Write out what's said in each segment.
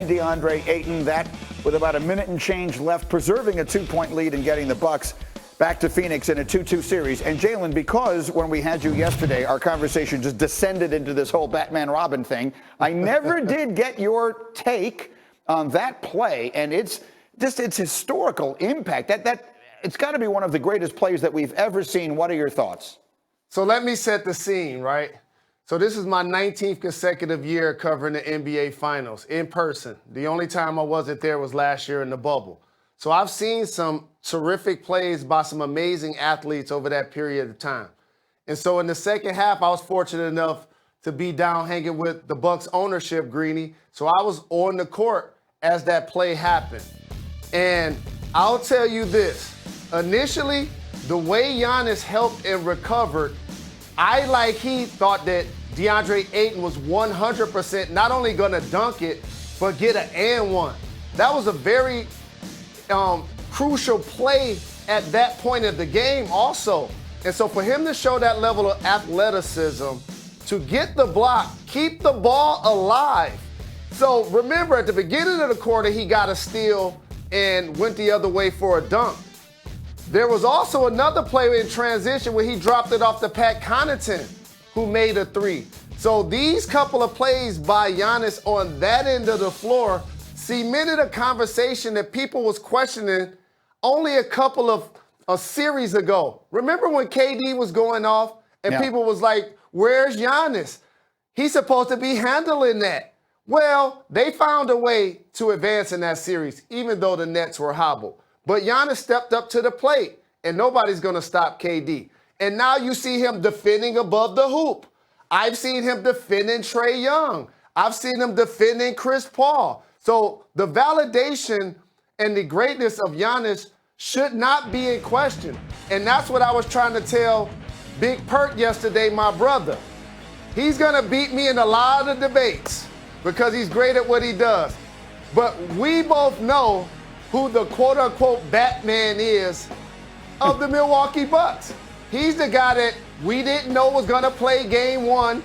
DeAndre Ayton, that with about a minute and change left, preserving a 2-point lead and getting the Bucks back to Phoenix in a 2-2 series. And Jalen, because when we had you yesterday, our conversation just descended into this whole Batman-Robin thing, I never did get your take on that play, and it's historical impact. That it's got to be one of the greatest plays that we've ever seen. What are your thoughts? So let me set the scene, right? So this is my 19th consecutive year covering the NBA Finals in person. The only time I wasn't there was last year in the bubble. So I've seen some terrific plays by some amazing athletes over that period of time. And so in the second half, I was fortunate enough to be down hanging with the Bucks ownership, Greeny. So I was on the court as that play happened. And I'll tell you this, initially, the way Giannis helped and recovered, he thought that DeAndre Ayton was 100% not only going to dunk it, but get an and one. That was a very crucial play at that point of the game also. And so for him to show that level of athleticism, to get the block, keep the ball alive. So remember, at the beginning of the quarter, he got a steal and went the other way for a dunk. There was also another play in transition where he dropped it off to Pat Connaughton, who made a three. So these couple of plays by Giannis on that end of the floor cemented a conversation that people was questioning only a couple of a series ago. Remember when KD was going off and people was like, where's Giannis? He's supposed to be handling that. Well, they found a way to advance in that series, even though the Nets were hobbled. But Giannis stepped up to the plate, and nobody's going to stop KD. And now you see him defending above the hoop. I've seen him defending Trae Young. I've seen him defending Chris Paul. So the validation and the greatness of Giannis should not be in question. And that's what I was trying to tell Big Pert yesterday, my brother. He's going to beat me in a lot of debates because he's great at what he does. But we both know who the quote-unquote Batman is of the Milwaukee Bucks. He's the guy that we didn't know was going to play game one,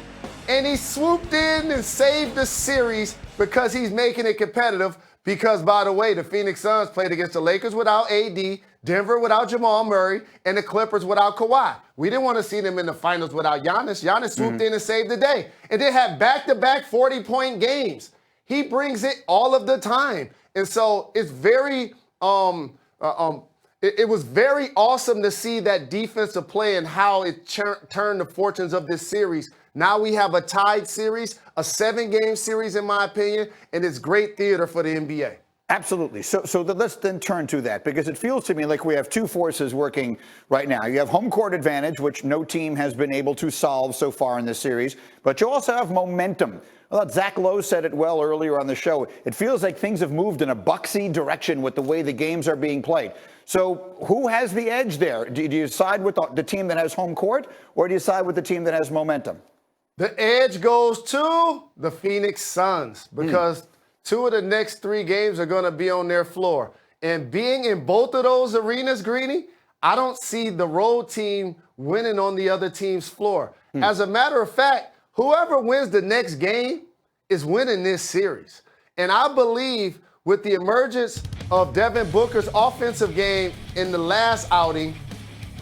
and he swooped in and saved the series because he's making it competitive because, by the way, the Phoenix Suns played against the Lakers without AD, Denver without Jamal Murray, and the Clippers without Kawhi. We didn't want to see them in the finals without Giannis. Giannis swooped in and saved the day. And they had back-to-back 40-point games. He brings it all of the time. And so it's very, it was very awesome to see that defensive play and how it turned the fortunes of this series. Now we have a tied series, a 7-game series, in my opinion, and it's great theater for the NBA. Absolutely. So let's then turn to that, because it feels to me like we have two forces working right now. You have home court advantage, which no team has been able to solve so far in this series, but you also have momentum. I thought Zach Lowe said it well earlier on the show. It feels like things have moved in a Bucksy direction with the way the games are being played. So who has the edge there? Do you side with the team that has home court, or do you side with the team that has momentum? The edge goes to the Phoenix Suns because 2 of the next 3 games are going to be on their floor. And being in both of those arenas, Greeny, I don't see the road team winning on the other team's floor. As a matter of fact, whoever wins the next game is winning this series. And I believe with the emergence of Devin Booker's offensive game in the last outing,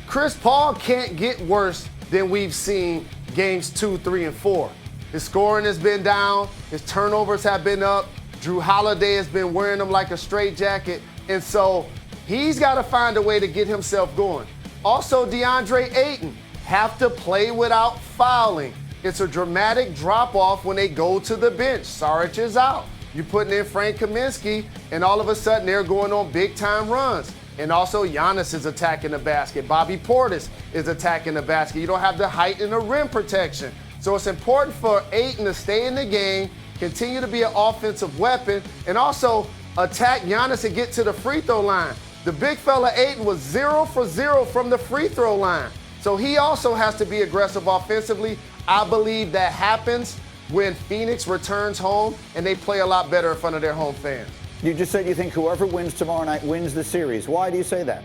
Chris Paul can't get worse than we've seen games 2, 3, and 4. His scoring has been down. His turnovers have been up. Drew Holiday has been wearing them like a straitjacket. And so he's got to find a way to get himself going. Also, DeAndre Ayton have to play without fouling. It's a dramatic drop-off when they go to the bench. Saric is out. You're putting in Frank Kaminsky, and all of a sudden they're going on big-time runs. And also Giannis is attacking the basket. Bobby Portis is attacking the basket. You don't have the height and the rim protection. So it's important for Ayton to stay in the game, continue to be an offensive weapon, and also attack Giannis and get to the free throw line. The big fella Ayton was 0 for 0 from the free throw line. So he also has to be aggressive offensively. I believe that happens when Phoenix returns home and they play a lot better in front of their home fans. You just said you think whoever wins tomorrow night wins the series. Why do you say that?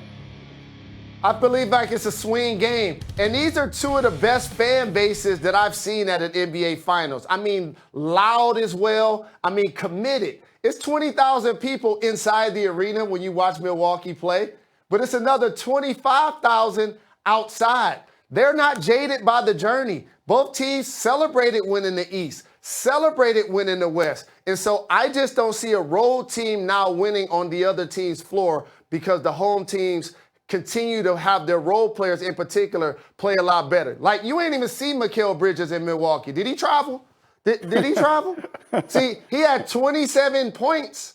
I believe like it's a swing game. And these are 2 of the best fan bases that I've seen at an NBA Finals. I mean, loud as well. I mean, committed. It's 20,000 people inside the arena when you watch Milwaukee play, but it's another 25,000 outside. They're not jaded by the journey. Both teams celebrated winning the East, celebrated winning the West. And so I just don't see a road team now winning on the other team's floor because the home teams continue to have their role players in particular play a lot better. Like, you ain't even seen Mikal Bridges in Milwaukee. Did he travel? Did he travel? See, he had 27 points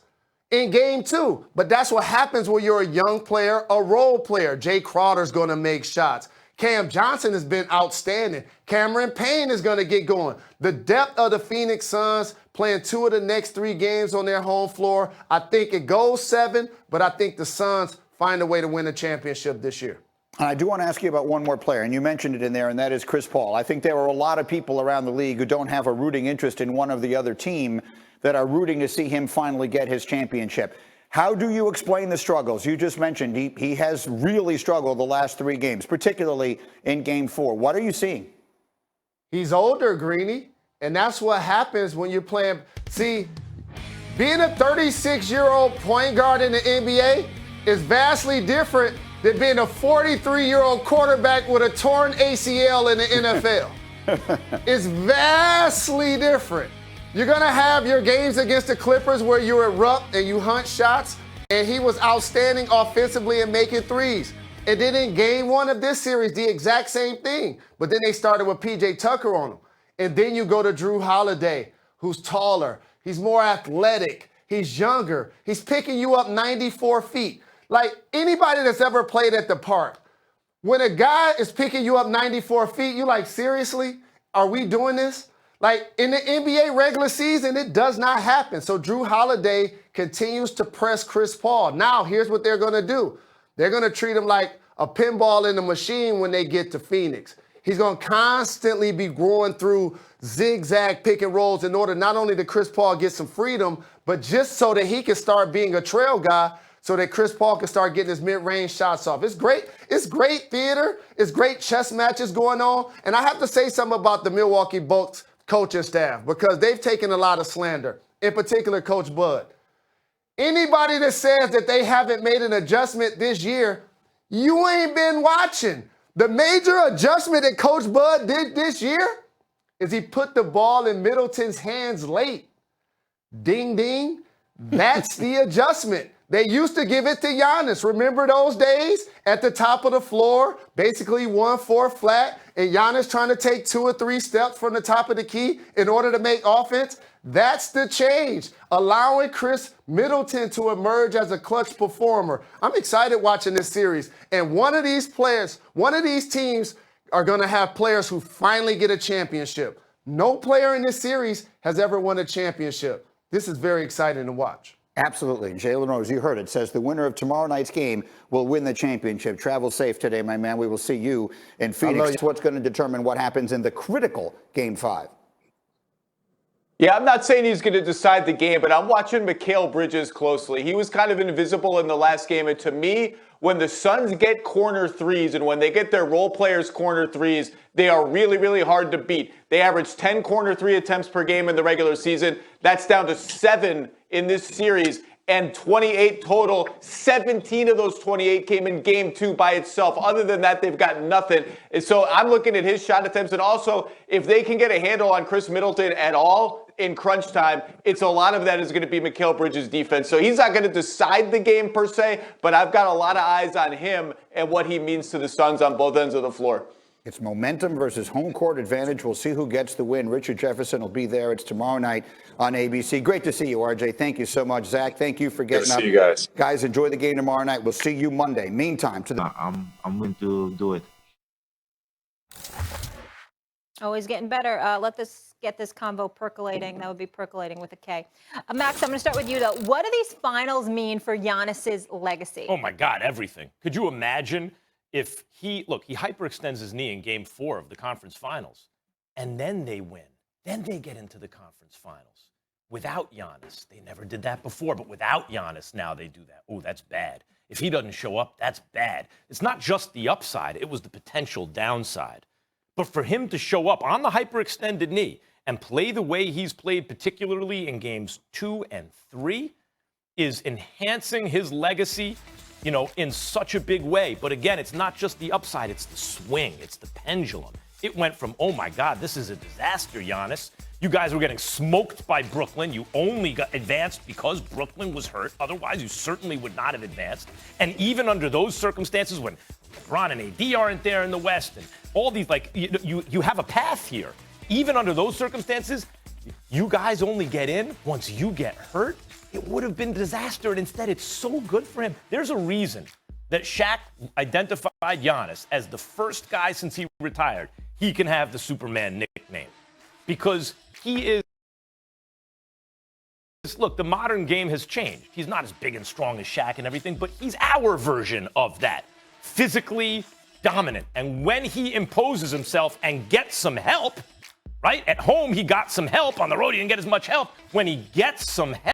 in game 2. But that's what happens when you're a young player, a role player. Jay Crowder's going to make shots. Cam Johnson has been outstanding. Cameron Payne is going to get going. The depth of the Phoenix Suns playing 2 of the next 3 games on their home floor. I think it goes 7, but I think the Suns find a way to win a championship this year. I do want to ask you about one more player, and you mentioned it in there, and that is Chris Paul. I think there are a lot of people around the league who don't have a rooting interest in one of the other team that are rooting to see him finally get his championship. How do you explain the struggles? You just mentioned he has really struggled the last 3 games, particularly in game 4. What are you seeing? He's older, Greeny, and that's what happens when you're playing. See, being a 36-year-old point guard in the NBA is vastly different than being a 43-year-old quarterback with a torn ACL in the NFL. It's vastly different. You're going to have your games against the Clippers where you erupt and you hunt shots, and he was outstanding offensively and making threes. And then in game 1 of this series, the exact same thing. But then they started with P.J. Tucker on him. And then you go to Drew Holiday, who's taller. He's more athletic. He's younger. He's picking you up 94 feet. Like, anybody that's ever played at the park, when a guy is picking you up 94 feet, you're like, seriously? Are we doing this? Like, in the NBA regular season, it does not happen. So Drew Holiday continues to press Chris Paul. Now, here's what they're going to do. They're going to treat him like a pinball in the machine when they get to Phoenix. He's going to constantly be going through zigzag pick and rolls in order not only to Chris Paul get some freedom, but just so that he can start being a trail guy so that Chris Paul can start getting his mid-range shots off. It's great. It's great theater. It's great chess matches going on. And I have to say something about the Milwaukee Bucks coaching staff because they've taken a lot of slander, in particular Coach Bud. Anybody that says that they haven't made an adjustment this year, you ain't been watching. The major adjustment that Coach Bud did this year is he put the ball in Middleton's hands late. Ding, ding. That's the adjustment. They used to give it to Giannis. Remember those days? At the top of the floor, basically 1-4 flat, and Giannis trying to take 2 or 3 steps from the top of the key in order to make offense. That's the change, allowing Chris Middleton to emerge as a clutch performer. I'm excited watching this series. And one of these players, one of these teams are going to have players who finally get a championship. No player in this series has ever won a championship. This is very exciting to watch. Absolutely. Jalen Rose, you heard it, says the winner of tomorrow night's game will win the championship. Travel safe today, my man. We will see you in Phoenix. What's going to determine what happens in the critical Game 5? Yeah, I'm not saying he's going to decide the game, but I'm watching Mikal Bridges closely. He was kind of invisible in the last game, and to me, when the Suns get corner threes and when they get their role players corner threes, they are really, really hard to beat. They average 10 corner 3 attempts per game in the regular season. That's down to 7 in this series and 28 total. 17 of those 28 came in game 2 by itself. Other than that, they've got nothing. And so I'm looking at his shot attempts. And also, if they can get a handle on Chris Middleton at all in crunch time, it's a lot of that is going to be Mikal Bridges' defense. So he's not going to decide the game per se, but I've got a lot of eyes on him and what he means to the Suns on both ends of the floor. It's momentum versus home court advantage. We'll see who gets the win. Richard Jefferson will be there. It's tomorrow night on ABC. Great to see you, RJ. Thank you so much. Zach, thank you for getting up. Good to see you guys. Guys, enjoy the game tomorrow night. We'll see you Monday. Meantime, to the... I'm going to do it. Always getting better. Let this get this convo percolating. That would be percolating with a K. Max, I'm going to start with you, though. What do these finals mean for Giannis's legacy? Oh, my God, everything. Could you imagine if he hyperextends his knee in game 4 of the conference finals, and then they win. Then they get into the conference finals without Giannis. They never did that before, but without Giannis, now they do that. Oh, that's bad. If he doesn't show up, that's bad. It's not just the upside. It was the potential downside. But for him to show up on the hyperextended knee and play the way he's played, particularly in games 2 and 3, is enhancing his legacy, in such a big way. But again, it's not just the upside, it's the swing, it's the pendulum. It went from, oh my God, this is a disaster, Giannis. You guys were getting smoked by Brooklyn. You only got advanced because Brooklyn was hurt. Otherwise, you certainly would not have advanced. And even under those circumstances, when LeBron and AD aren't there in the West, and all these, you have a path here. Even under those circumstances, you guys only get in once you get hurt. It would have been disaster, and instead it's so good for him. There's a reason that Shaq identified Giannis as the first guy since he retired he can have the Superman nickname. Because he is, look, the modern game has changed. He's not as big and strong as Shaq and everything, but he's our version of that. Physically dominant. And when he imposes himself and gets some help, right? At home, he got some help. On the road, he didn't get as much help. When he gets some help,